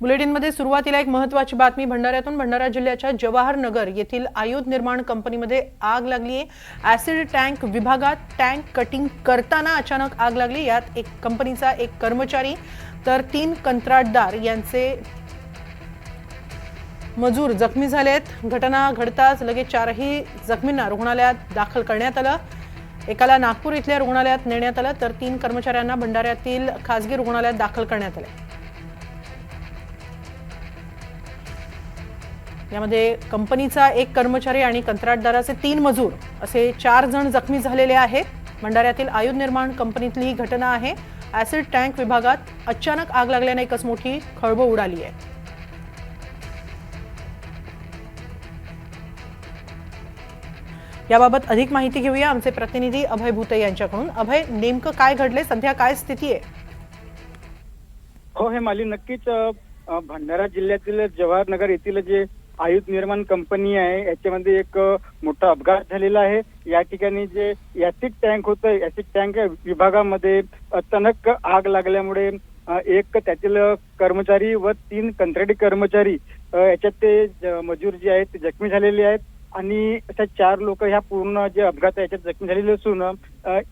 बुलेटिनमध्ये सुरुवातीला एक महत्त्वाची बातमी भंडाऱ्यातून। भंडारा जिल्ह्याच्या जवाहर नगर येथील आयुध निर्माण कंपनीमध्ये आग लागली आहे। ऍसिड टँक विभागात टँक कटिंग करताना अचानक आग लागली। यात एक कंपनीचा एक कर्मचारी तर 3 कंत्राटदार यांचे मजूर जखमी झालेत। घटना घडताच लगेच 4ही जखमींना रुग्णालयात दाखल करण्यात आलं। एकाला नागपूर इथल्या रुग्णालयात नेण्यात आलं तर 3 कर्मचाऱ्यांना भंडाऱ्यातील खासगी रुग्णालयात दाखल करण्यात आले। यामध्ये कंपनीचा एक कर्मचारी आणि कंत्राटदाराचे 3 मजूर असे 4 जण जखमी झालेले आहेत। भंडाऱ्यातील आयुध निर्माण कंपनीतली ही घटना आहे। ऍसिड टँक विभागात अचानक आग लागल्याने एकच मोठी खळबळ उडाली आहे। याबाबत अधिक माहिती घेऊया आमचे प्रतिनिधी अभय भुते यांच्याकडून। अभय, नेमकं काय घडले, सध्या काय स्थिती आहे? हो, हे माली नक्कीच भंडारा जिल्ह्यातील जवाहर नगर येथील जे आयुध निर्माण कंपनी आहे याच्यामध्ये एक मोठा अपघात झालेला आहे। या ठिकाणी जे ऍसिड टँक होतं, ऍसिड टँक विभागामध्ये अचानक आग लागल्यामुळे एक त्यातील कर्मचारी व 3 कंत्राटी कर्मचारी याच्यात ते मजूर जे आहेत ते जखमी झालेले आहेत आणि अशा 4 लोक ह्या पूर्ण जे अपघात आहे याच्यात जखमी झालेले असून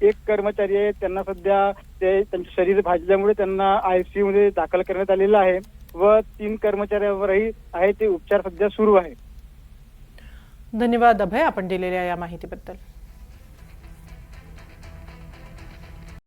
एक कर्मचारी आहे त्यांना सध्या त्यांचे शरीर भाजल्यामुळे त्यांना ICU मध्ये दाखल करण्यात आलेलं आहे व 3 कर्मचाऱ्यांवरही आहे ते उपचार सध्या सुरू आहे। धन्यवाद अभय, आपण दिलेल्या या माहितीबद्दल।